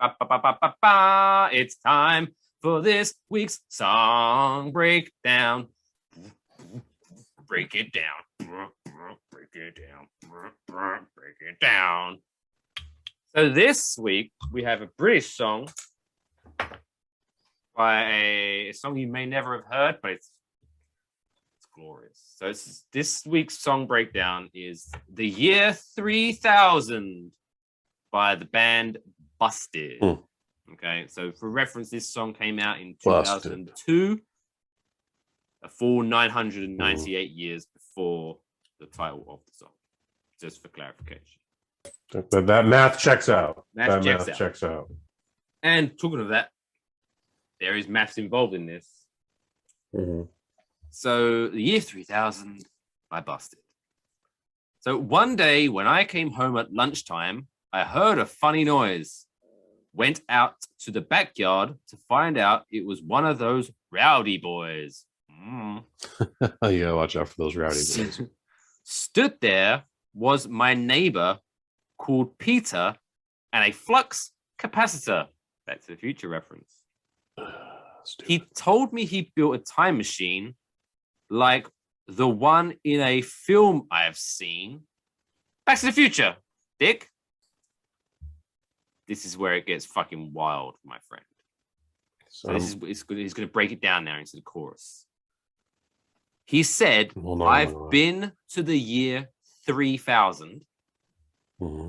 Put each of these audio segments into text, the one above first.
Ba, ba, ba, ba, ba, ba. It's time for this week's song breakdown. Break it down. Break it down. Break it down. So this week we have a British song by a song you may never have heard, but it's glorious. So this week's song breakdown is The Year 3000 by the band Busted. Okay, so for reference, this song came out in 2002, a full 998 years before the title of the song, just for clarification. But that math checks out. Math checks out. And talking of that, there is maths involved in this. Mm-hmm. So, The Year 3000 by Busted. So, one day when I came home at lunchtime, I heard a funny noise. Went out to the backyard to find out it was one of those rowdy boys. You gotta watch out for those rowdy boys. Stood there was my neighbor called Peter and a flux capacitor. Back to the Future reference. He told me he built a time machine like the one in a film I've seen. Back to the Future, Dick. This is where it gets fucking wild, my friend. So this is he's going to break it down now into the chorus. He said, I've been to the year 3000. Mm-hmm.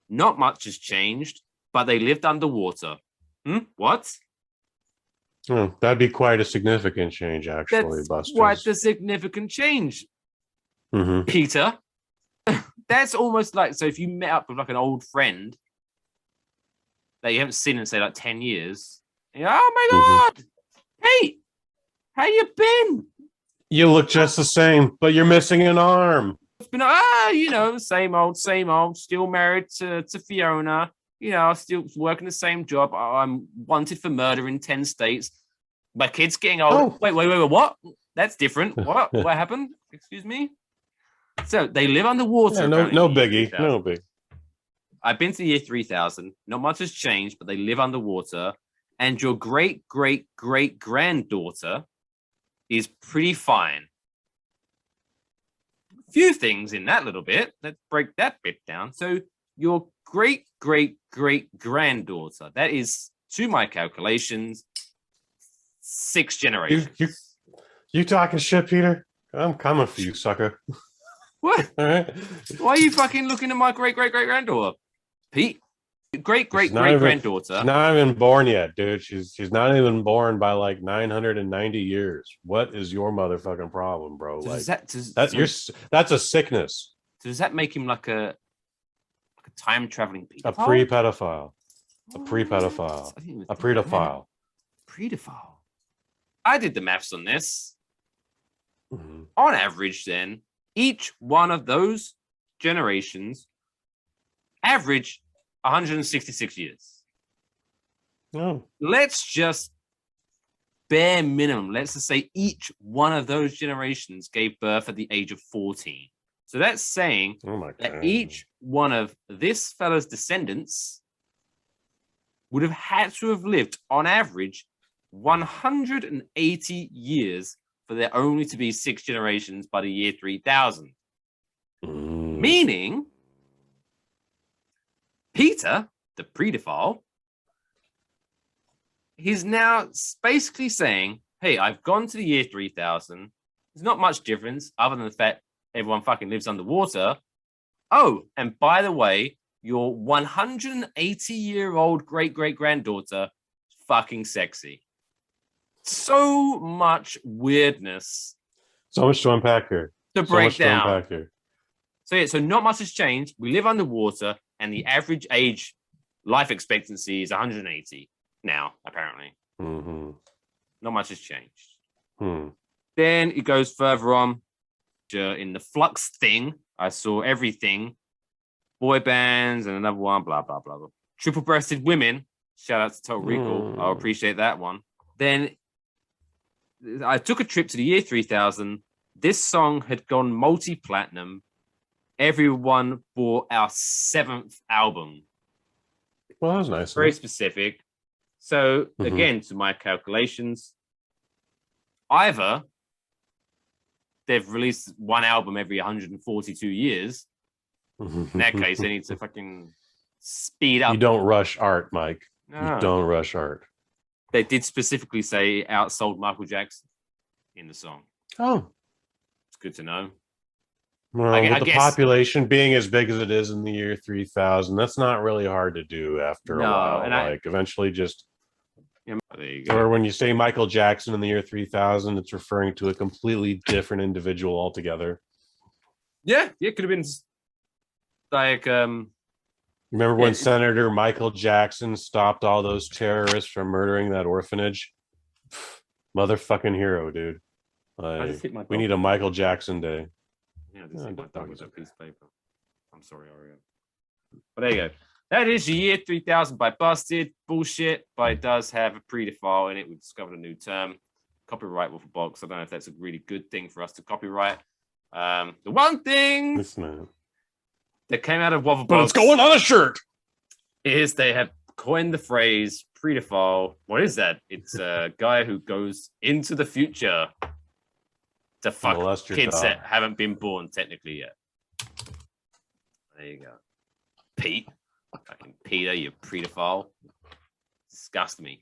Not much has changed, but they lived underwater. What? Oh, that'd be quite a significant change, actually, Buster. Quite a significant change, Peter. That's almost like, so if you met up with like an old friend that you haven't seen in, say, like 10 years, and you're, oh my God, hey, how you been? You look just the same, but you're missing an arm. It's been, same old, still married to Fiona. Still working the same job. I'm wanted for murder in 10 states. My kid's getting old. Oh. Wait, what? That's different. What? What happened? Excuse me? So they live underwater. Yeah, no biggie. No big. I've been to the year 3000. Not much has changed, but they live underwater. And your great-great-great-granddaughter is pretty fine. Few things in that little bit. Let's break that bit down. So your great-great-great-granddaughter, that is, to my calculations, 6 generations. You talking shit, Peter? I'm coming for you, sucker. What? All right. Why are you fucking looking at my great-great-great-granddaughter? Pete? Great-great-great-granddaughter. She's not even born yet, dude. She's not even born by like 990 years. What is your motherfucking problem, bro? So that's a sickness. So does that make him like a time traveling pedophile? A pre-pedophile. A pre-pedophile. A pedophile. Pedophile. I did the maths on this. Mm-hmm. On average, then, each one of those generations average 166 years. Oh. Let's just bare minimum. Let's just say each one of those generations gave birth at the age of 14. So that's saying that each one of this fella's descendants would have had to have lived on average 180 years for there only to be 6 generations by the year 3000. Meaning, Peter, the pedophile, he's now basically saying, hey, I've gone to the year 3000. There's not much difference other than the fact everyone fucking lives underwater. Oh, and by the way, your 180-year-old great-great-granddaughter is fucking sexy. So much weirdness. So much to unpack here. To break down. So not much has changed. We live underwater, and the average age life expectancy is 180 now, apparently. Mm-hmm. Not much has changed. Then it goes further on. In the Flux thing, I saw everything. Boy bands and another one, blah, blah, blah, blah. Triple-breasted women. Shout out to Total Recall. I'll appreciate that one. Then I took a trip to the year 3000. This song had gone multi-platinum. Everyone bought our 7th album. Well, that was nice. Very specific. So again, to my calculations, either they've released one album every 142 years. In that case, they need to fucking speed up. You don't rush art, Mike. No. You don't rush art. They did specifically say outsold Michael Jackson in the song. Oh, it's good to know. Well, I with the guess, population being as big as it is in the year 3000, that's not really hard to do after a while. And eventually just... there you go. Or when you say Michael Jackson in the year 3000, it's referring to a completely different individual altogether. Yeah, it could have been like... Remember when Senator Michael Jackson stopped all those terrorists from murdering that orphanage? Motherfucking hero, dude. We need a Michael Jackson day. Yeah, this is my dog with a piece of paper. I'm sorry, Oreo. But there you go. That is the year 3000 by Busted. Bullshit, but it does have a pre-defile in it. We've discovered a new term. Copyright Waffle Box. I don't know if that's a really good thing for us to copyright. The one thing that came out of Waffle Box... But it's going on a shirt! ...is they have coined the phrase pre-defile. What is that? It's a guy who goes into the future to fuck kids that haven't been born technically yet. There you go. Pete. Fucking Peter, you predophile. Disgust me.